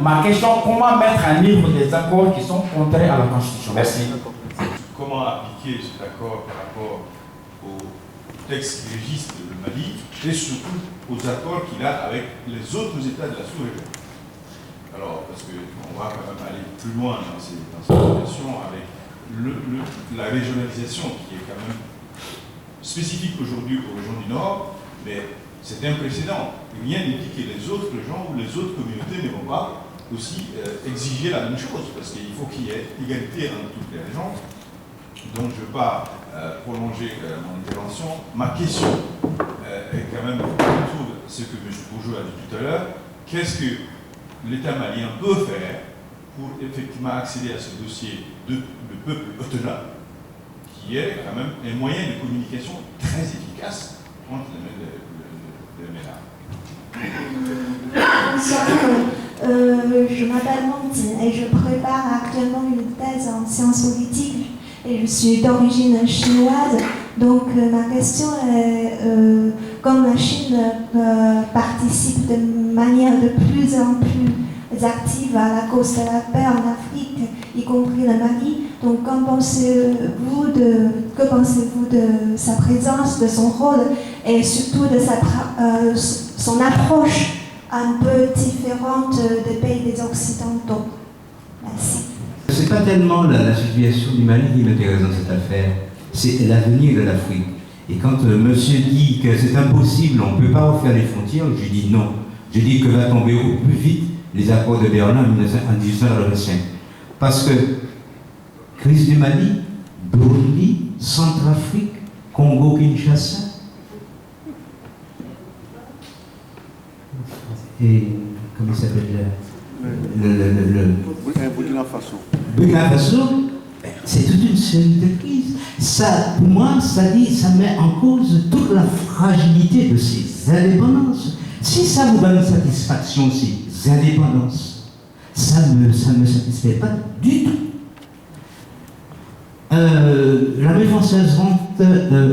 ma question, comment mettre en œuvre des accords qui sont contraires à la Constitution? Merci. Comment appliquer cet accord par rapport au texte qui régisse le Mali et surtout aux accords qu'il a avec les autres États de la sous-région? Alors, parce qu'on va quand même aller plus loin dans cette situation avec la régionalisation qui est quand même spécifique aujourd'hui aux régions du Nord, mais c'est un précédent. Rien ne dit que les autres régions ou les autres communautés ne vont pas aussi exiger la même chose, parce qu'il faut qu'il y ait égalité dans toutes les régions. Donc je ne vais pas prolonger mon intervention. Ma question est quand même autour de ce que M. Bourgeois a dit tout à l'heure. Qu'est-ce que l'État malien peut faire pour effectivement accéder à ce dossier de peuple autonome, qui est quand même un moyen de communication très efficace entre les Bonsoir, je m'appelle Montine et je prépare actuellement une thèse en sciences politiques et je suis d'origine chinoise. Donc ma question est, comme la Chine participe de manière de plus en plus active à la cause de la paix en Afrique, y compris le Mali, donc que pensez-vous de sa présence, de son rôle et surtout de son approche un peu différente des pays des Occidentaux? Merci. Ce n'est pas tellement la situation du Mali qui m'intéresse dans cette affaire, c'est l'avenir de l'Afrique. Et quand monsieur dit que c'est impossible, on ne peut pas refaire les frontières, je dis non. Je dis que va tomber au plus vite les accords de Berlin en 1895. Parce que crise du Mali, Burundi, Centrafrique, Congo-Kinshasa, et comment ça s'appelle Burkina Faso. Burkina Faso, c'est toute une série de crises. Ça, pour moi, ça met en cause toute la fragilité de ces indépendances. Si ça vous donne satisfaction, ces indépendances, ça ne me satisfait pas du tout. L'armée française rentre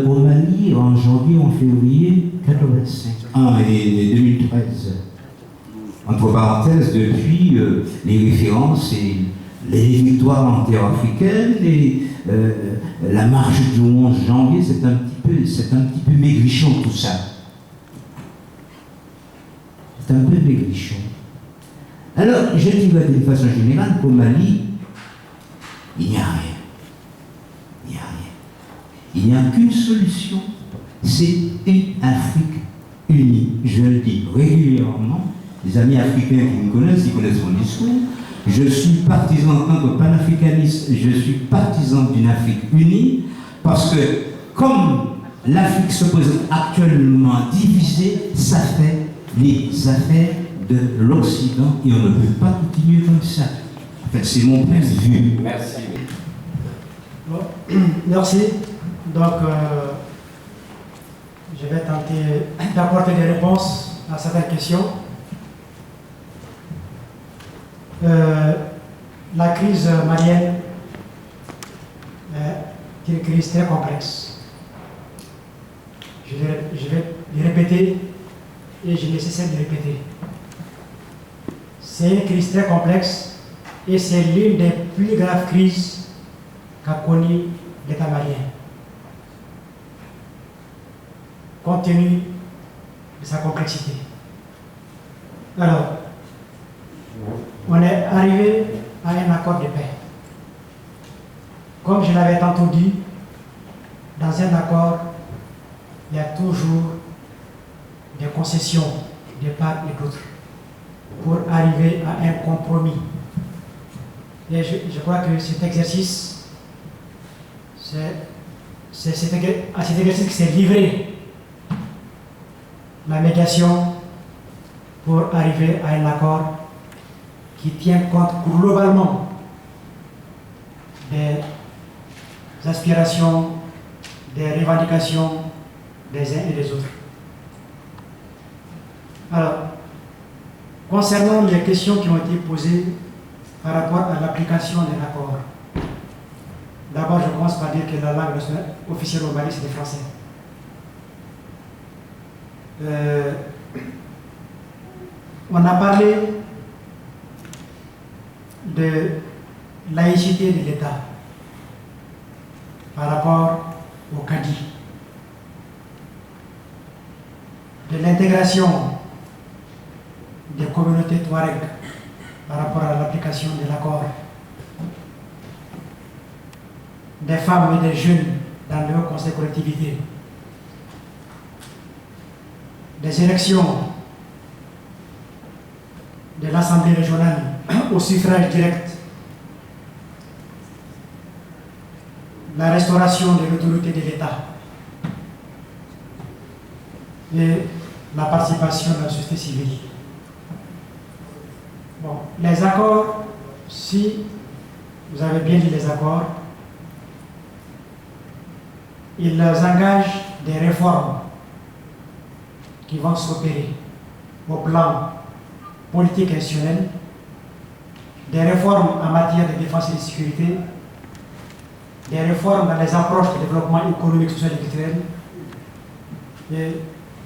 au Mali en janvier ou en février 1985 et 2013. Entre parenthèses, depuis les références et les victoires en terre africaine et la marche du 11 janvier, c'est un petit peu maigrichon tout ça. C'est un peu maigrichon. Alors, je dirais d'une façon générale qu'au Mali, il n'y a rien. Il n'y a rien. Il n'y a qu'une solution, c'est une Afrique unie. Je le dis régulièrement. Les amis africains qui me connaissent, ils connaissent mon discours. Je suis partisan, en tant que panafricaniste, je suis partisan d'une Afrique unie, parce que comme l'Afrique se présente actuellement divisée, ça fait les affaires de l'Occident et on ne peut pas continuer comme ça. En fait, c'est mon point de vue. Merci. Bon, merci. Donc, je vais tenter d'apporter des réponses à certaines questions. La crise malienne est une crise très complexe. Je vais le répéter et je nécessaire de le répéter. C'est une crise très complexe et c'est l'une des plus graves crises qu'a connu l'État malien. Compte tenu de sa complexité. Alors, on est arrivé à un accord de paix. Comme je l'avais tantôt dit, dans un accord, il y a toujours des concessions de part et d'autre pour arriver à un compromis. Et je crois que cet exercice, c'est à cet exercice que s'est livré la médiation pour arriver à un accord qui tient compte globalement des aspirations, des revendications des uns et des autres. Alors, concernant les questions qui ont été posées par rapport à l'application de l'accord, d'abord je commence par dire que la langue officielle au Mali c'est le français. On a parlé de laïcité de l'État par rapport au Cadi, de l'intégration des communautés Touareg par rapport à l'application de l'accord, des femmes et des jeunes dans le conseil collectivité, des élections de l'Assemblée régionale au suffrage direct, la restauration de l'autorité de l'État et la participation de la société civile. Bon, les accords, si vous avez bien lu les accords, ils engagent des réformes qui vont s'opérer au plan politique et institutionnel, des réformes en matière de défense et de sécurité, des réformes dans les approches de développement économique, social et culturel, et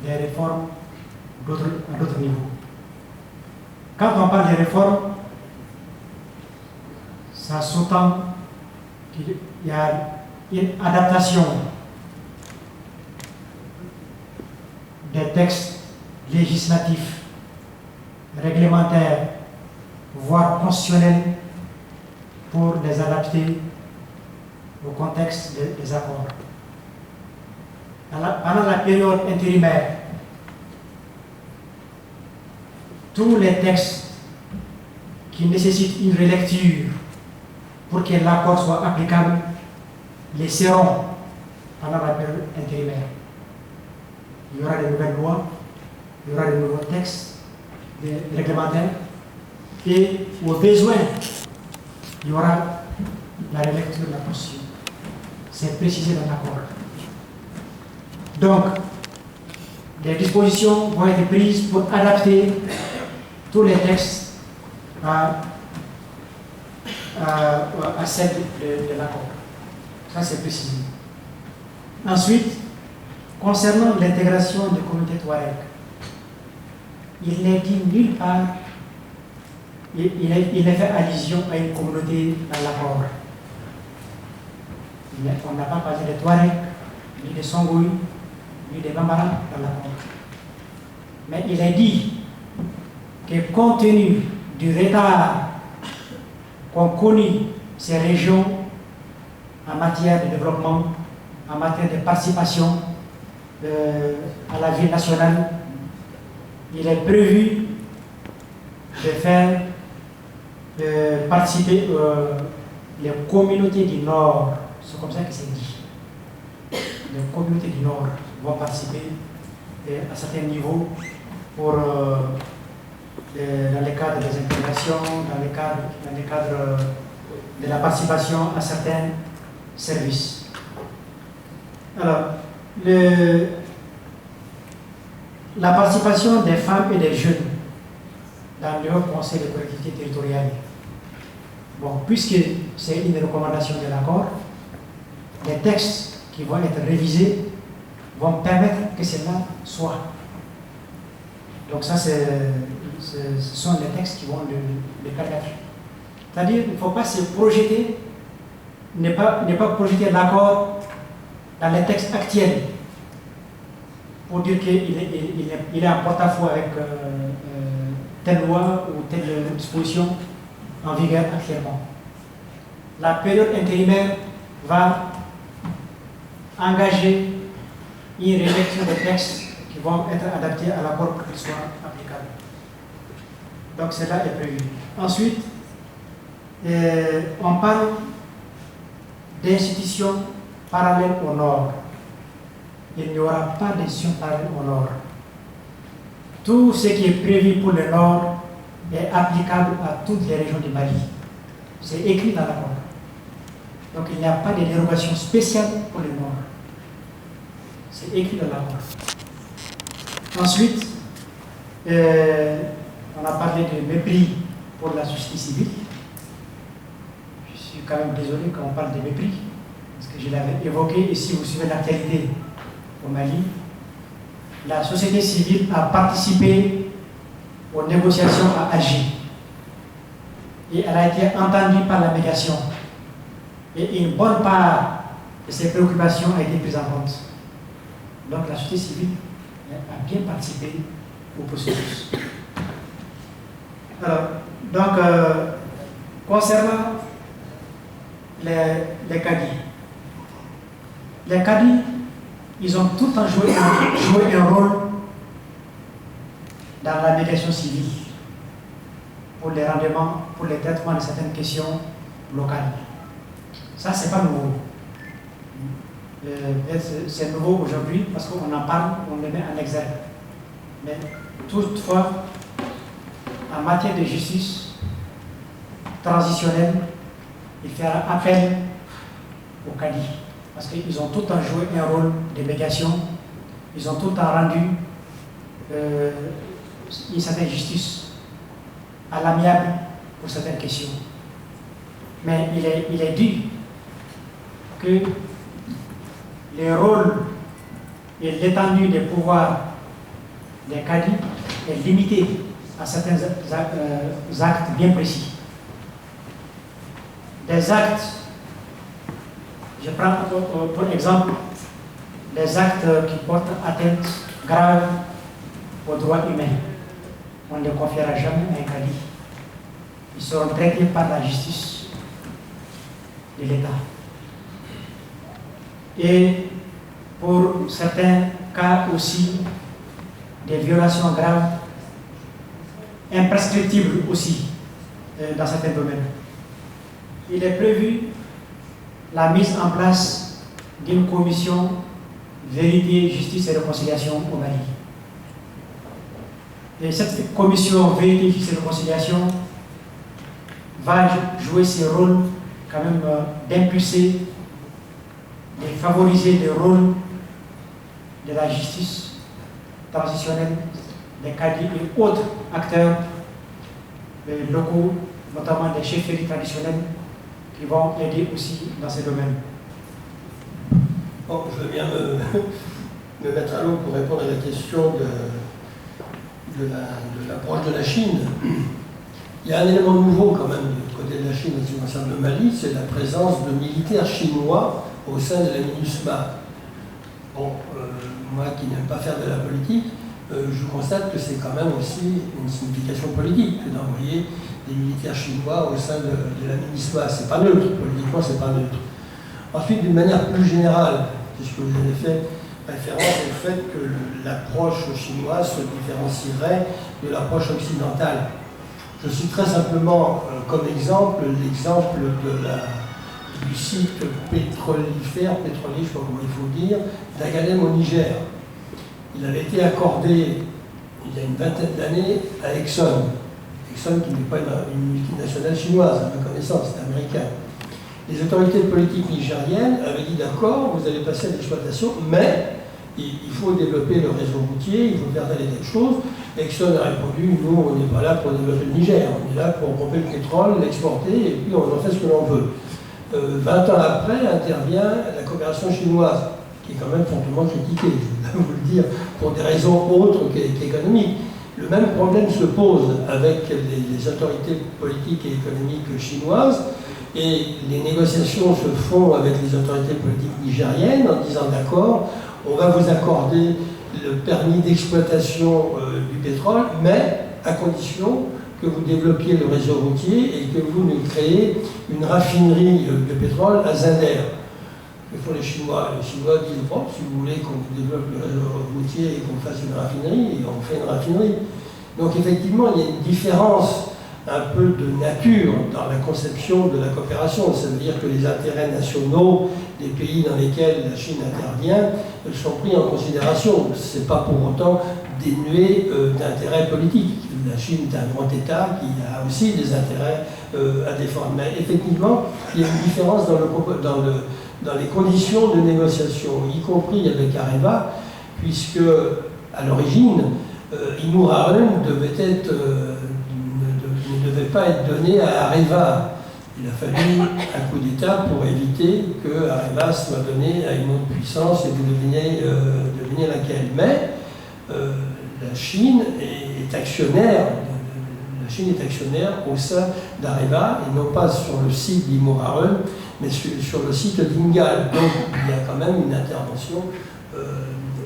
des réformes à d'autres niveaux. Quand on parle de réformes, ça sous-entend qu'il y a une adaptation des textes législatifs, réglementaires, voire constitutionnels pour les adapter au contexte des accords. Pendant la période intérimaire, tous les textes qui nécessitent une relecture pour que l'accord soit applicable les seront pendant la période intérimaire. Il y aura de nouvelles lois, il y aura de nouveaux textes réglementaires et au besoin, il y aura la relecture de la Constitution. C'est précisé dans l'accord. Donc, les dispositions vont être prises pour adapter tous les textes à celle de l'accord. Ça, c'est précisé. Ensuite, concernant l'intégration des communautés Touareg, il n'est dit nulle part, il est fait allusion à une communauté dans l'accord. On n'a pas parlé de Touareg, ni de Songhouï, ni de Bambara dans l'accord. Mais il est dit que compte tenu du retard qu'ont connu ces régions en matière de développement, en matière de participation à la vie nationale, il est prévu de faire participer les communautés du Nord. C'est comme ça que c'est dit. Les communautés du Nord vont participer à certains niveaux pour dans le cadre des intégrations, dans le cadre de la participation à certains services. Alors, la participation des femmes et des jeunes dans le Haut Conseil de collectivité territoriale. Bon, puisque c'est une recommandation de l'accord, les textes qui vont être révisés vont permettre que cela soit. Donc ça, ce sont les textes qui vont le permettre. C'est-à-dire qu'il ne faut pas se projeter, ne pas projeter l'accord dans les textes actuels pour dire qu'il est en porte-à-faux avec telle loi ou telle disposition en vigueur actuellement. La période intérimaire va engager une réflexion des textes qui vont être adaptés à l'accord pour qu'ils soient applicables. Donc cela est prévu. Ensuite, on parle d'institutions parallèles au Nord. Il n'y aura pas d'institutions parallèles au Nord. Tout ce qui est prévu pour le Nord est applicable à toutes les régions du Mali. C'est écrit dans l'accord. Donc il n'y a pas de dérogation spéciale pour le Nord. C'est écrit dans l'accord. Ensuite, on a parlé de mépris pour la société civile. Je suis quand même désolé quand on parle de mépris, parce que je l'avais évoqué, et si vous suivez l'actualité au Mali, la société civile a participé aux négociations à Alger. et elle a été entendue par la médiation. Et une bonne part de ses préoccupations a été prise en compte. Donc la société civile a bien participé au processus. Alors, donc, concernant les cadis, ils ont tout le temps joué un rôle dans la médiation civile pour les rendements, pour les traitements de certaines questions locales. Ça, c'est pas nouveau. C'est nouveau aujourd'hui parce qu'on en parle, on le met en exergue. Mais toutefois, en matière de justice transitionnelle, il fera appel aux cadis parce qu'ils ont tout le temps joué un rôle de médiation, ils ont tout le temps rendu une certaine justice à l'amiable pour certaines questions. Mais il est dit que le rôle et l'étendue des pouvoirs des cadis est limité à certains actes bien précis. Des actes, je prends pour exemple des actes qui portent atteinte grave aux droits humains. On ne les confiera jamais à un cadi. Ils seront traités par la justice de l'État. Et pour certains cas aussi, des violations graves, imprescriptibles aussi, dans certains domaines. Il est prévu la mise en place d'une commission vérité, justice et réconciliation au Mali. Et cette commission vérité, justice et réconciliation va jouer ce rôle quand même d'impulser, de favoriser le rôle de la justice transitionnelle, des cadres et autres acteurs locaux, notamment des chefferies traditionnelles, qui vont aider aussi dans ces domaines. Bon, je veux bien me mettre à l'eau pour répondre à la question de l'approche de la Chine. Il y a un élément nouveau quand même du côté de la Chine en ce qui concerne le Mali, c'est la présence de militaires chinois au sein de la MINUSMA. Bon, moi qui n'aime pas faire de la politique, je constate que c'est quand même aussi une signification politique que d'envoyer des militaires chinois au sein de la MINUSMA. C'est pas neutre, politiquement c'est pas neutre. Ensuite, d'une manière plus générale, puisque vous avez fait référence au fait que l'approche chinoise se différencierait de l'approche occidentale. Je citerai simplement comme exemple l'exemple du site pétrolier, je ne sais pas comment il faut dire, d'Agadem au Niger. Il avait été accordé il y a une vingtaine d'années à Exxon. Exxon qui n'est pas une multinationale chinoise, à ma connaissance, c'est américain. Les autorités politiques nigériennes avaient dit d'accord, vous allez passer à l'exploitation, mais il faut développer le réseau routier, il faut faire telle et telle chose. Exxon a répondu, nous on n'est pas là pour développer le Niger, on est là pour pomper le pétrole, l'exporter et puis on en fait ce que l'on veut. 20 ans après intervient la coopération chinoise, qui est quand même fortement critiquée, je vais vous le dire, pour des raisons autres qu'économiques. Le même problème se pose avec les autorités politiques et économiques chinoises, et les négociations se font avec les autorités politiques nigériennes en disant d'accord, on va vous accorder le permis d'exploitation du pétrole, mais à condition que vous développiez le réseau routier et que vous nous créez une raffinerie de pétrole à Zinder. Que font les Chinois? Les Chinois disent bon, si vous voulez qu'on développe le réseau routier et qu'on fasse une raffinerie, et on fait une raffinerie. Donc effectivement, il y a une différence un peu de nature dans la conception de la coopération. Ça veut dire que les intérêts nationaux des pays dans lesquels la Chine intervient sont pris en considération. Ce n'est pas pour autant dénué d'intérêts politiques. La Chine est un grand État qui a aussi des intérêts à défendre. Mais effectivement, il y a une différence dans les conditions de négociation, y compris avec Areva, puisque à l'origine, Inouraun ne devait pas être donné à Areva. Il a fallu un coup d'État pour éviter que Areva soit donné à une autre puissance et vous devinez laquelle. Mais la Chine est actionnaire, la Chine est actionnaire au sein d'Areva, et non pas sur le site d'Imoharun, mais sur le site d'Ingal. Donc il y a quand même une intervention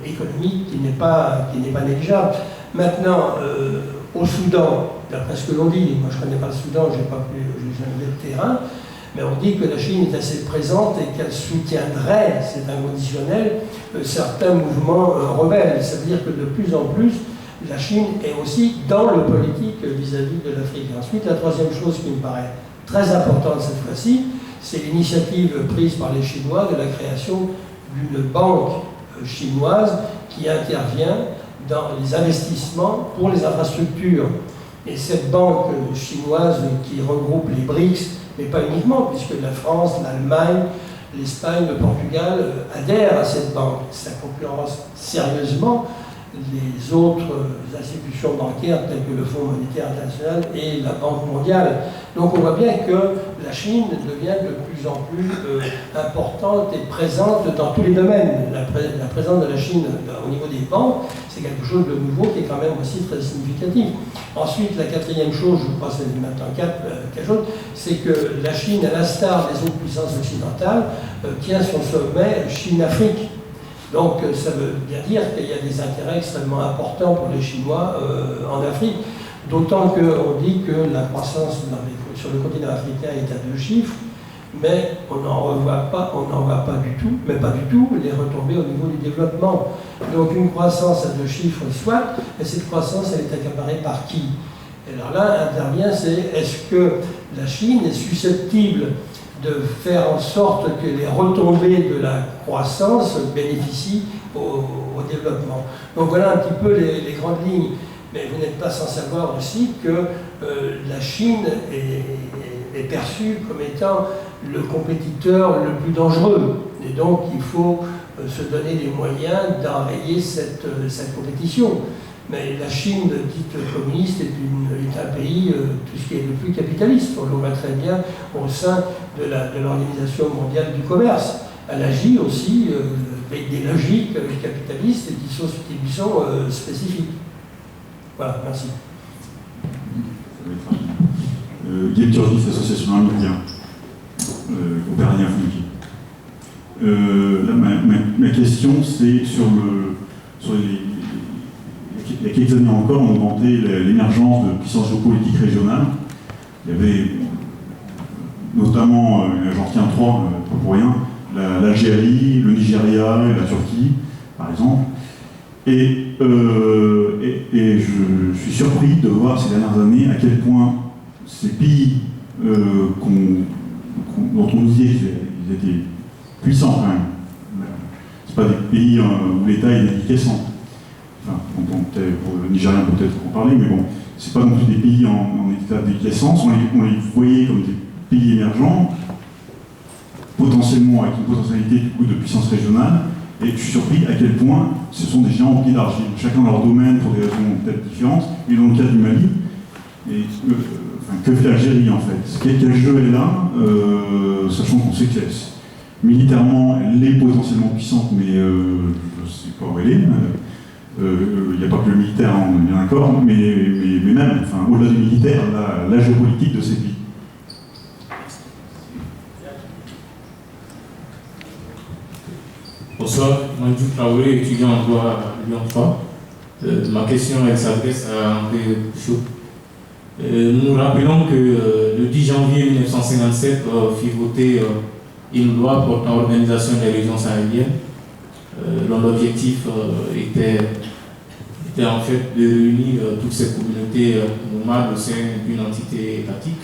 économique qui n'est pas négligeable. Maintenant, au Soudan, d'après ce que l'on dit, moi je ne connais pas le Soudan, je n'ai jamais vu le terrain, mais on dit que la Chine est assez présente et qu'elle soutiendrait, c'est inconditionnel, certains mouvements rebelles. Ça veut dire que de plus en plus, la Chine est aussi dans le politique vis-à-vis de l'Afrique. Ensuite, la troisième chose qui me paraît très importante cette fois-ci, c'est l'initiative prise par les Chinois de la création d'une banque chinoise qui intervient dans les investissements pour les infrastructures. Et cette banque chinoise qui regroupe les BRICS, mais pas uniquement, puisque la France, l'Allemagne, l'Espagne, le Portugal adhèrent à cette banque. Ça concurrence sérieusement les autres institutions bancaires telles que le Fonds monétaire international et la Banque mondiale. Donc on voit bien que la Chine devient de plus en plus importante et présente dans tous les domaines. La présence de la Chine au niveau des banques, c'est quelque chose de nouveau qui est quand même aussi très significatif. Ensuite, la quatrième chose, je crois que c'est maintenant quelque chose, c'est que la Chine, à l'instar des autres puissances occidentales, tient son sommet Chine-Afrique. Donc ça veut bien dire qu'il y a des intérêts extrêmement importants pour les Chinois en Afrique, d'autant qu'on dit que la croissance sur le continent africain est à 2 chiffres, mais on n'en voit pas du tout, mais pas du tout les retombées au niveau du développement. Donc une croissance à 2 chiffres soit, mais cette croissance elle est accaparée par qui? Et alors là intervient, c'est est-ce que la Chine est susceptible de faire en sorte que les retombées de la croissance bénéficient au développement. Donc voilà un petit peu les grandes lignes. Mais vous n'êtes pas sans savoir aussi que la Chine est perçue comme étant le compétiteur le plus dangereux. Et donc il faut se donner les moyens d'enrayer cette compétition. Mais la Chine, dite communiste, est un pays, tout ce qui est le plus capitaliste. On le voit très bien au sein de l'Organisation mondiale du commerce. Elle agit aussi avec des logiques capitalistes qui lui sont spécifiques. Voilà, merci. Guillaume Turgis, l'association Amélia, Opéranien Funky. Ma question, c'est sur il y a quelques années encore, on demandait l'émergence de puissances géopolitiques régionales. Il y avait notamment, j'en retiens 3, pas pour rien, l'Algérie, le Nigeria et la Turquie, par exemple. Et je suis surpris de voir ces dernières années à quel point ces pays dont on disait qu'ils étaient puissants quand même, c'est pas des pays où l'État est déliquescent. Enfin, pour le Nigérien peut-être en parler, mais bon, c'est pas non plus des pays en état de déliquescence, on les voyait comme des pays émergents, potentiellement avec une potentialité du coup de puissance régionale, et je suis surpris à quel point ce sont des géants au pied d'argile, chacun dans leur domaine pour des raisons peut-être différentes, et dans le cas du Mali, que fait l'Algérie en fait? Quel jeu est là, sachant qu'on sait que militairement elle est potentiellement puissante, mais je ne sais pas où elle est. Il n'y a pas que le militaire, on est bien d'accord, mais même, enfin, au-delà du militaire, la géopolitique de ces pays. Bonsoir, Mandou Traoré, étudiant en droit à Lyon 3. Ma question elle s'adresse à André Bouchot. Nous rappelons que le 10 janvier 1957 fut votée une loi portant organisation des régions sahéliennes, dont l'objectif était en fait de réunir toutes ces communautés nomades au sein d'une entité étatique.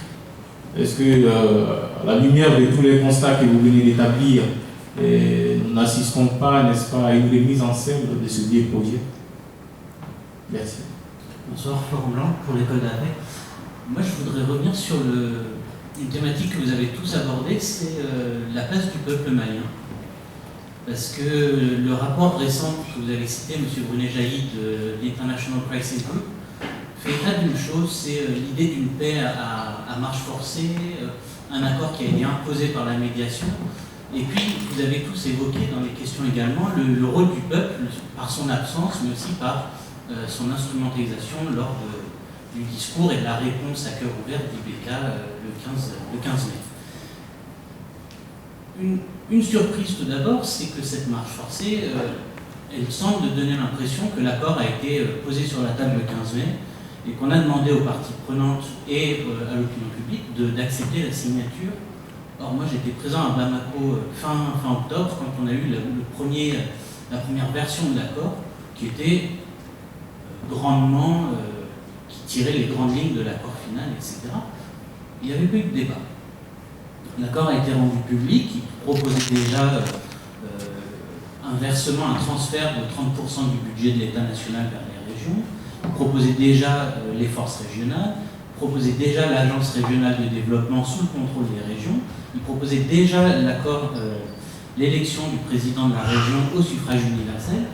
Est-ce que, à la lumière de tous les constats que vous venez d'établir, nous n'assistons pas, n'est-ce pas, à une remise en scène de ce vieux projet? Merci. Bonsoir, Florent Blanc pour l'école d'Arrêt. Moi, je voudrais revenir sur une thématique que vous avez tous abordée, c'est la place du peuple malien. Parce que le rapport récent que vous avez cité, M. Brunet-Jailly de l'International Crisis Group, fait état d'une chose, c'est l'idée d'une paix à marche forcée, un accord qui a été imposé par la médiation. Et puis, vous avez tous évoqué dans les questions également le rôle du peuple par son absence, mais aussi par son instrumentalisation lors du discours et de la réponse à cœur ouvert d'IBK le 15 mai. Une surprise tout d'abord, c'est que cette marche forcée, elle semble donner l'impression que l'accord a été posé sur la table le 15 mai et qu'on a demandé aux parties prenantes et à l'opinion publique d'accepter la signature. Or, moi j'étais présent à Bamako fin octobre quand on a eu la première version de l'accord qui était grandement, qui tirait les grandes lignes de l'accord final, etc. Il n'y avait pas eu de débat. L'accord a été rendu public, il proposait déjà un versement, un transfert de 30% du budget de l'État national vers les régions, il proposait déjà les forces régionales, il proposait déjà l'agence régionale de développement sous le contrôle des régions, il proposait déjà l'accord, l'élection du président de la région au suffrage universel.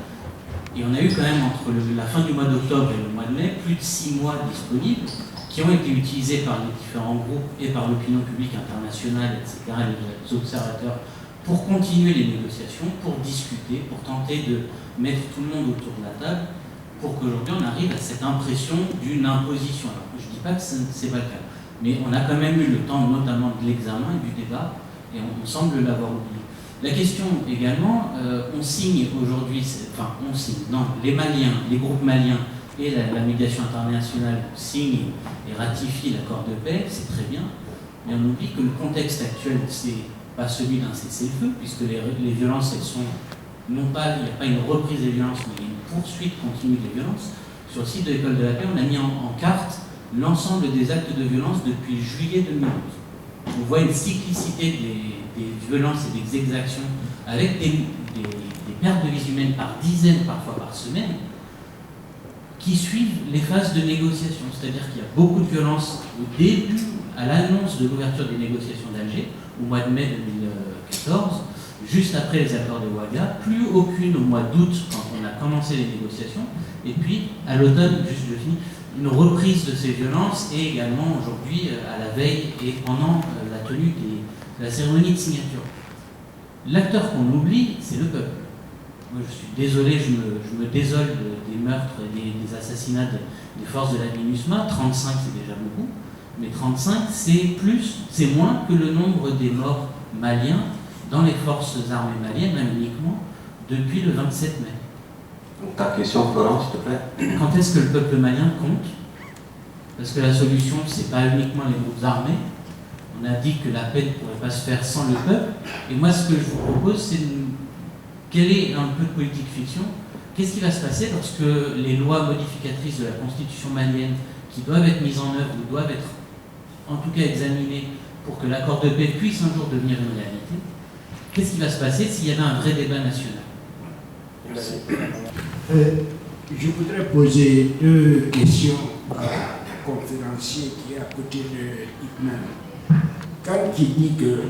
Et on a eu quand même entre la fin du mois d'octobre et le mois de mai plus de 6 mois disponibles qui ont été utilisés par les différents groupes et par l'opinion publique internationale, etc., les observateurs, pour continuer les négociations, pour discuter, pour tenter de mettre tout le monde autour de la table, pour qu'aujourd'hui on arrive à cette impression d'une imposition. Alors, je ne dis pas que ce n'est pas le cas, mais on a quand même eu le temps notamment de l'examen et du débat, et on semble l'avoir oublié. La question également, on signe aujourd'hui, les Maliens, les groupes maliens et la médiation internationale signent et ratifient l'accord de paix, c'est très bien, mais on oublie que le contexte actuel, c'est pas celui d'un cessez-le-feu, puisque les violences, elles sont, non pas, il n'y a pas une reprise des violences, mais une poursuite continue des violences. Sur le site de l'École de la paix, on a mis en carte l'ensemble des actes de violence depuis juillet 2011. On voit une cyclicité des violences et des exactions avec des pertes de vie humaine par dizaines, parfois par semaine, qui suivent les phases de négociation. C'est-à-dire qu'il y a beaucoup de violences au début, à l'annonce de l'ouverture des négociations d'Alger, au mois de mai 2014, juste après les accords de Ouaga, plus aucune au mois d'août quand on a commencé les négociations, et puis à l'automne, juste je finis, une reprise de ces violences et également aujourd'hui à la veille et pendant la tenue de la cérémonie de signature. L'acteur qu'on oublie, c'est le peuple. Moi je suis désolé, je me désole des meurtres et des assassinats des forces de la MINUSMA. 35 c'est déjà beaucoup, mais 35 c'est moins que le nombre des morts maliens dans les forces armées maliennes, même uniquement, depuis le 27 mai. Donc ta question, Florent, s'il te plaît. Quand est-ce que le peuple malien compte? Parce que la solution, c'est pas uniquement les groupes armés. On a dit que la paix ne pourrait pas se faire sans le peuple. Et moi, ce que je vous propose, c'est quelle est un peu de politique fiction. Qu'est-ce qui va se passer lorsque les lois modificatrices de la constitution malienne, qui doivent être mises en œuvre ou doivent être en tout cas examinées pour que l'accord de paix puisse un jour devenir une réalité, qu'est-ce qui va se passer s'il y avait un vrai débat national? Merci. Je voudrais poser 2 questions au conférencier qui est à côté de Ibn. Quand il dit que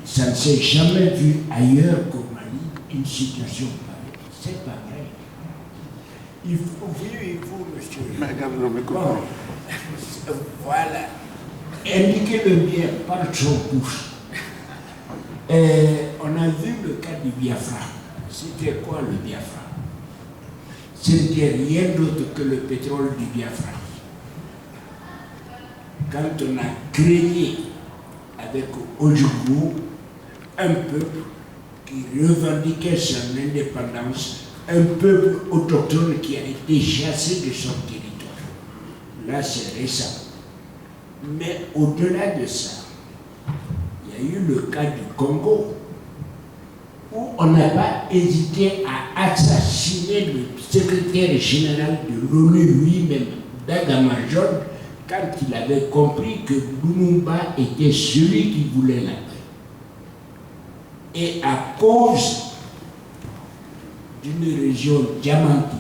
ça ne s'est jamais vu ailleurs qu'au Mali, une situation pareille, c'est pas vrai. Il faut, monsieur. Bon, voilà. Indiquez-le bien par son bouche. On a vu le cas du Biafra. C'était quoi le Biafra? C'était rien d'autre que le pétrole du Biafra. Quand on a créé avec Ojukwu un peuple qui revendiquait son indépendance, un peuple autochtone qui a été chassé de son territoire. Là, c'est récent. Mais au-delà de ça, il y a eu le cas du Congo, où on n'a pas hésité à assassiner le secrétaire général de l'ONU lui-même, Dagamajor, quand il avait compris que Lumumba était celui qui voulait la paix. Et à cause d'une région diamantifère,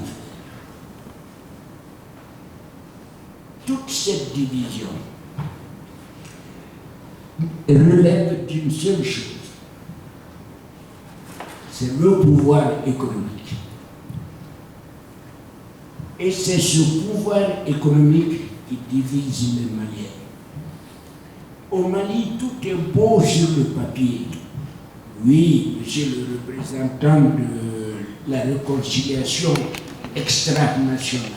toute cette division relève d'une seule chose, c'est le pouvoir économique. Et c'est ce pouvoir économique qui divise les Maliens. Au Mali, tout est beau sur le papier. Oui, monsieur le représentant de la réconciliation extra-nationale.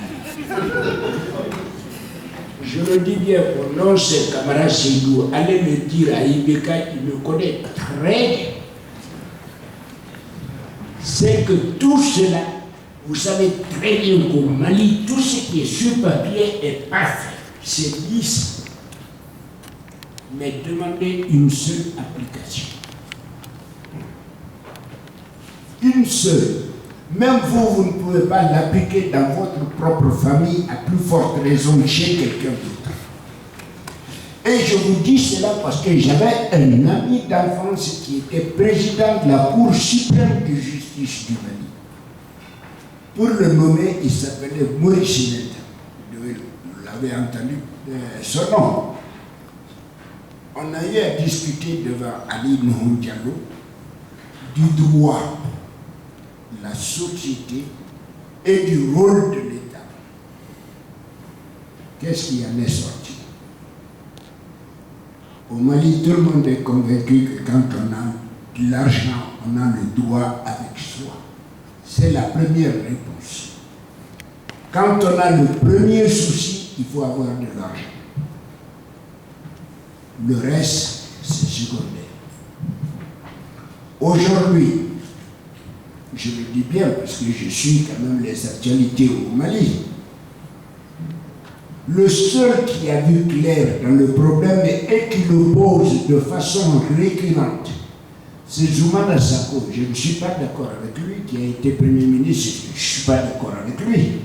Je le dis bien pour non, c'est camarade Seydou. Allez le dire à Ibeka, il me connaît très bien. C'est que tout cela, vous savez très bien qu'au Mali, tout ce qui est sur papier est parfait. C'est lisse. Mais demandez une seule application. Une seule. Même vous, vous ne pouvez pas l'appliquer dans votre propre famille, à plus forte raison chez quelqu'un d'autre. Et je vous dis cela parce que j'avais un ami d'enfance qui était président de la Cour suprême de justice du Mali. Pour le nommer, il s'appelait Maurice Netta. Vous l'avez entendu son nom. On a eu à discuter devant Ali Nuhou Diallo du droit, de la société et du rôle de l'État. Qu'est-ce qui en est sorti? Au Mali, tout le monde est convaincu que quand on a de l'argent, on a le droit avec soi. C'est la première réponse. Quand on a le premier souci, il faut avoir de l'argent. Le reste, c'est secondaire. Aujourd'hui, je le dis bien parce que je suis quand même les actualités au Mali, le seul qui a vu clair dans le problème et qui le pose de façon récurrente, c'est Zoumana Sako. Je ne suis pas d'accord avec lui, qui a été Premier ministre, je ne suis pas d'accord avec lui.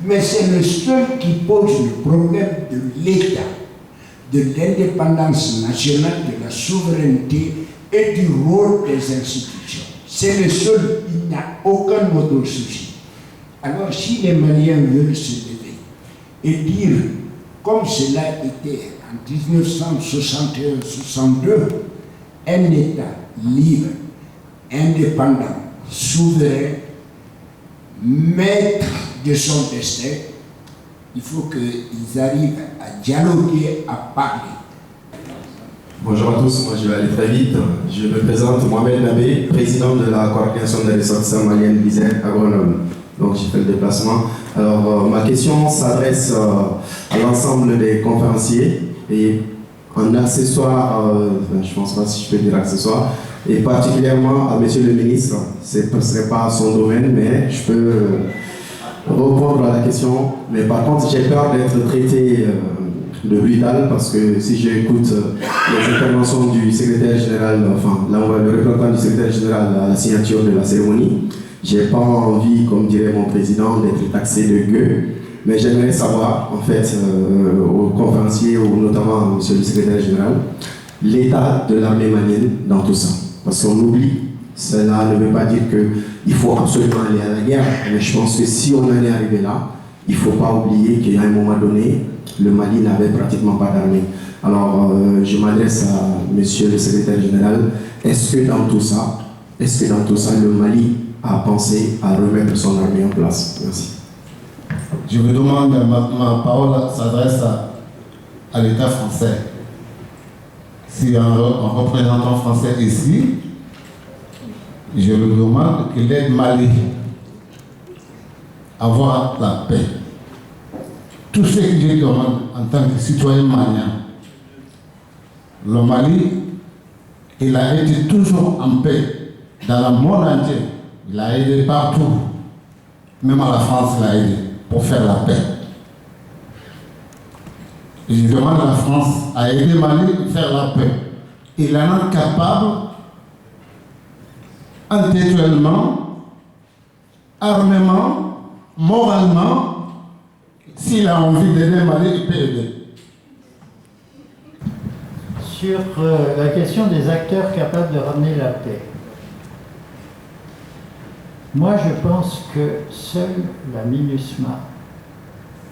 Mais c'est le seul qui pose le problème de l'État, de l'indépendance nationale, de la souveraineté et du rôle des institutions. C'est le seul, il n'y a aucun autre souci. Alors si les Maliens veulent se lever et dire, comme cela était en 1961-62, un État libre, indépendant, souverain, maître de son destin, il faut qu'ils arrivent à dialoguer, à parler. Bonjour à tous, moi je vais aller très vite. Je me présente Mohamed Nabé, président de la coordination des ressortissants maliens d'Isère à Grenoble. Donc j'ai fait le déplacement. Alors ma question s'adresse à l'ensemble des conférenciers et en accessoire, je ne pense pas si je peux dire accessoire, et particulièrement à monsieur le ministre. Ce ne serait pas son domaine, mais je peux répondre à la question. Mais par contre, j'ai peur d'être traité de brutal parce que si j'écoute les interventions du secrétaire général, enfin le représentant du secrétaire général à la signature de la cérémonie, j'ai pas envie, comme dirait mon président, d'être taxé de gueux. Mais j'aimerais savoir, en fait, aux conférenciers, ou notamment à monsieur le secrétaire général, l'état de l'armée malienne dans tout ça. Parce qu'on oublie, cela ne veut pas dire qu'il faut absolument aller à la guerre, mais je pense que si on en est arrivé là, il ne faut pas oublier qu'à un moment donné, le Mali n'avait pratiquement pas d'armée. Alors, je m'adresse à monsieur le secrétaire général, est-ce que dans tout ça, le Mali a pensé à remettre son armée en place? Merci. Je vous demande, ma parole s'adresse à l'État français. Si un représentant français ici, je lui demande qu'il aide Mali à avoir la paix. Tout ce que je demande en tant que citoyen malien, le Mali, il a été toujours en paix dans le monde entier. Il a aidé partout, même à la France, il a aidé pour faire la paix. Et je demande à la France à aider Mali à faire la paix. Il en est capable intellectuellement, armement, moralement. S'il a envie d'aider Mali, il peut aider. Sur la question des acteurs capables de ramener la paix. Moi, je pense que seule la MINUSMA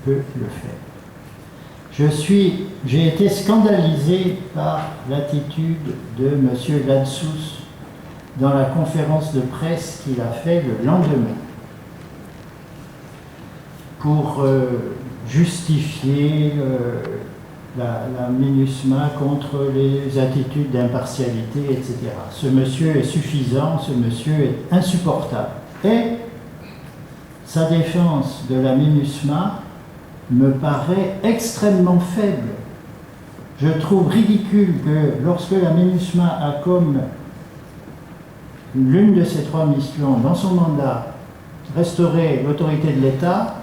peut le faire. J'ai été scandalisé par l'attitude de M. Ladsous dans la conférence de presse qu'il a fait le lendemain pour justifier la MINUSMA contre les attitudes d'impartialité, etc. Ce monsieur est suffisant, ce monsieur est insupportable. Et sa défense de la MINUSMA me paraît extrêmement faible. Je trouve ridicule que lorsque la MINUSMA a comme l'une de ses 3 missions dans son mandat restaurer l'autorité de l'État,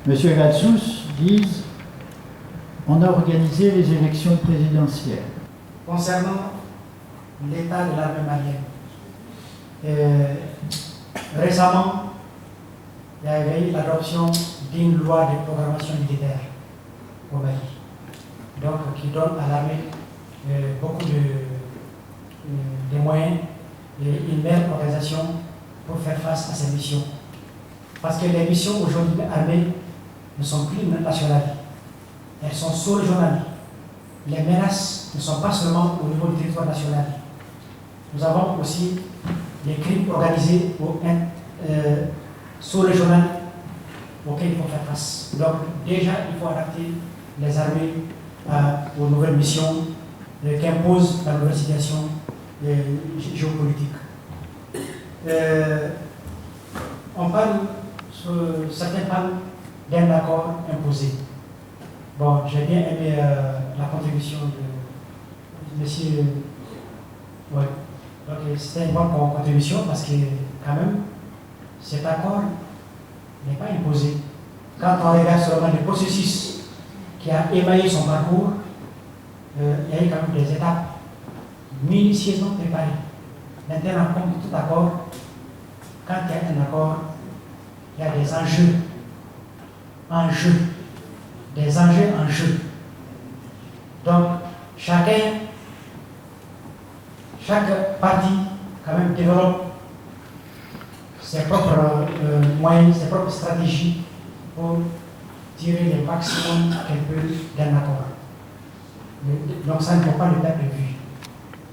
M. Gatsous dise on a organisé les élections présidentielles. Concernant l'état de l'armée malienne, récemment, il y avait eu l'adoption d'une loi de programmation militaire au Mali, donc qui donne à l'armée beaucoup de moyens et une meilleure organisation pour faire face à ces missions. Parce que les missions aujourd'hui de l'armée ne sont plus nationales, elles sont sous-régionales. Les menaces ne sont pas seulement au niveau du territoire national. Nous avons aussi les crimes organisés sous-régional auxquels il faut faire face. Donc déjà, il faut adapter les armées aux nouvelles missions qu'impose la nouvelle situation géopolitique. On parle, certains parlent d'un accord imposé. Bon, j'ai bien aimé la contribution de monsieur. Ouais. Donc c'était une bonne contribution parce que quand même, cet accord n'est pas imposé. Quand on regarde seulement le processus qui a émaillé son parcours, il y a eu quand même des étapes minutieusement préparées. Maintenant, comme tout accord, quand il y a un accord, il y a des enjeux. Des enjeux en jeu. Donc, chaque partie, quand même, développe ses propres moyens, ses propres stratégies pour tirer le maximum qu'elle peut d'un accord. Donc, ça ne faut pas le perdre de vue.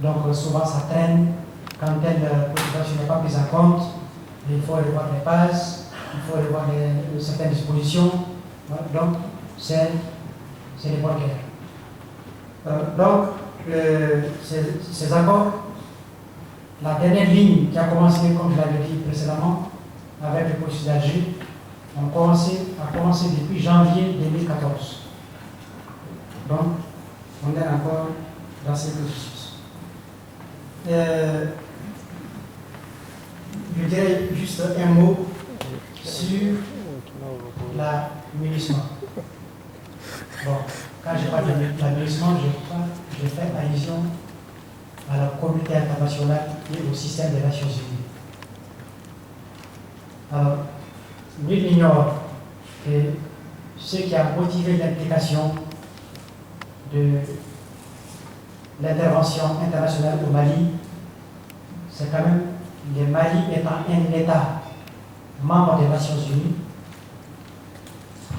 Donc, souvent, ça traîne. Quand telle préoccupation n'est pas prise en compte, il faut revoir les bases, il faut revoir certaines dispositions. Donc, c'est les bonnes guerres. Donc, ces accords, la dernière ligne qui a commencé, comme je l'avais dit précédemment, avec le processus d'Alger, a commencé depuis janvier 2014. Donc, on est encore dans ce processus. Je dirais juste un mot sur la MINUSMA. Bon, quand je parle de la MINUSMA, je fais allusion à la communauté internationale et au système des Nations Unies. Alors, nul n'ignore que ce qui a motivé l'implication de l'intervention internationale au Mali, c'est quand même le Mali étant un État membre des Nations Unies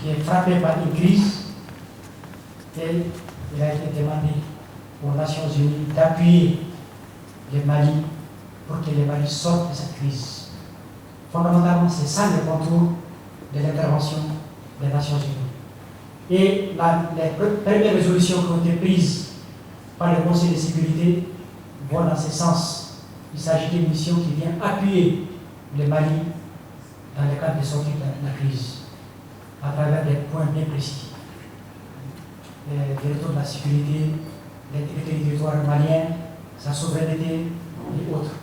qui est frappé par une crise, et il a été demandé aux Nations Unies d'appuyer le Mali pour que le Mali sorte de cette crise. Fondamentalement, c'est ça le contour de l'intervention des Nations Unies. Et les premières résolutions qui ont été prises par le Conseil de sécurité vont dans ce sens. Il s'agit d'une mission qui vient appuyer le Mali dans le cadre de sortie de la crise, à travers des points bien précis. Le retour de la sécurité, l'intégrité du territoire malien, sa souveraineté et autres.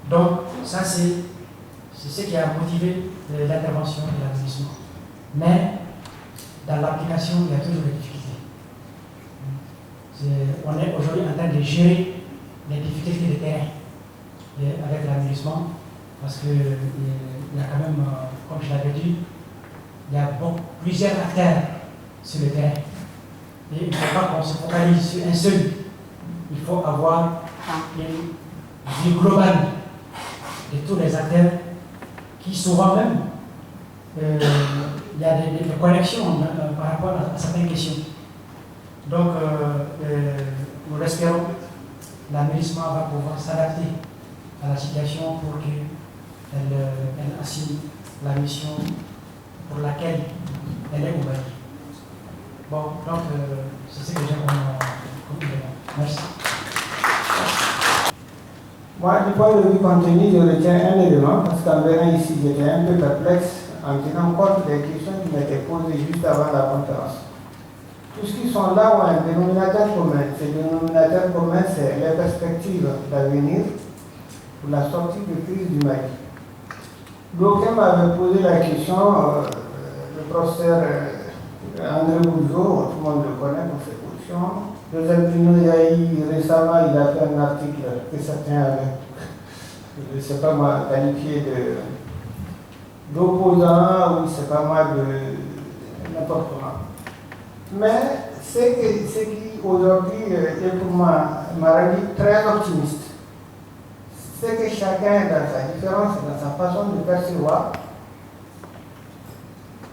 Donc, ça c'est ce qui a motivé l'intervention de la MINUSMA. Mais, dans l'application, il y a toujours des difficultés. On est aujourd'hui en train de gérer les difficultés de terrain avec la MINUSMA, parce qu'il y a quand même, comme je l'avais dit, il y a plusieurs acteurs sur le terrain. Et il ne faut pas qu'on se focalise sur un seul. Il faut avoir une vue globale de tous les acteurs qui souvent même, il y a des connexions par rapport à certaines questions. Donc, nous espérons que la MINUSMA va pouvoir s'adapter à la situation pour qu'elle assure la mission pour laquelle elle est ouverte. Bon, donc, c'est ce que j'ai comme élément. Merci. Moi, du point de vue contenu, je retiens un élément, parce qu'en venant ici, j'étais un peu perplexe en tenant compte des questions qui m'étaient posées juste avant la conférence. Tous ceux qui sont là ont un dénominateur commun. Ce dénominateur commun, c'est les perspectives d'avenir pour la sortie de crise du Mali. D'aucuns m'avaient posé la question, le professeur André Bourgeot, tout le monde le connaît pour ses positions. Joseph Bino Yahi, récemment, il a fait un article que certains avaient, je ne sais pas moi, qualifié d'opposant, ou je ne sais pas moi, de n'importe quoi. Mais ce qui aujourd'hui est pour moi m'a rendu très optimiste, c'est que chacun, dans sa différence, dans sa façon de percevoir,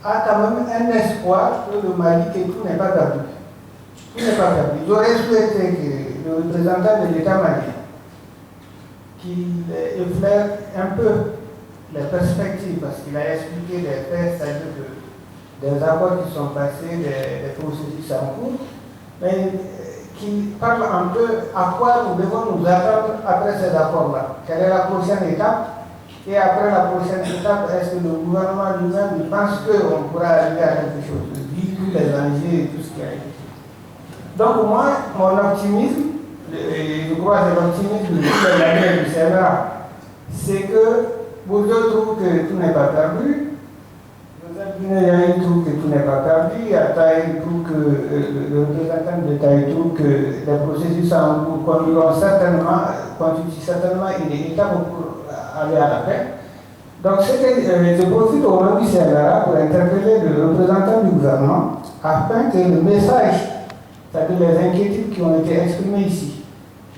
a quand même un espoir que le Mali, que tout n'est pas perdu. Tout n'est pas perdu. J'aurais souhaité que le représentant de l'État malien, qu'il effleure un peu les perspectives, parce qu'il a expliqué les faits, c'est-à-dire des accords qui sont passés, des processus en cours, mais qu'il parle un peu à quoi nous devons nous attendre après ces accords-là. Quelle est la prochaine étape? Et après la prochaine étape, est-ce que le gouvernement lui-même pense qu'on pourra arriver à quelque chose, vu tous les enjeux et tout ce qui a été fait. Donc moi, mon optimisme, et je crois que c'est l'optimisme de la guerre du CNRA, c'est que Bourgeois trouve que tout n'est pas perdu, Joseph Bino trouve que tout n'est pas perdu, Attaï trouve que le représentant de Taï trouve que les processus en cours constituent certainement une étape pour aller à la paix. Donc je profite au nom du CNRA pour interpeller le représentant du gouvernement afin que le message, c'est-à-dire les inquiétudes qui ont été exprimées ici,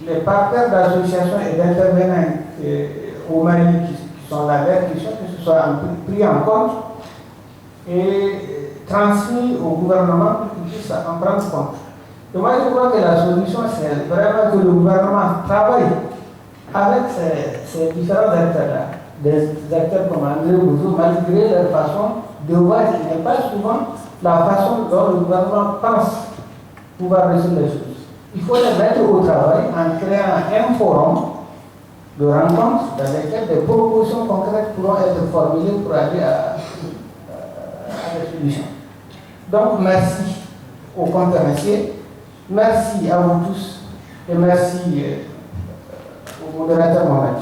les partenaires d'associations et d'intervenants au Mali qui sont là, leurs questions, que ce soit pris en compte et transmis au gouvernement pour qu'il puisse en prendre compte. Et moi je crois que la solution c'est vraiment que le gouvernement travaille avec ces différents acteurs-là, des acteurs comme André Bourgeot, malgré leur façon de voir qui n'est pas souvent la façon dont le gouvernement pense pouvoir résoudre les choses. Il faut les mettre au travail en créant un forum de rencontre dans lequel des propositions concrètes pourront être formulées pour aller à la solution. Donc merci aux conférenciers, merci à vous tous et merci au modérateur Mohamed.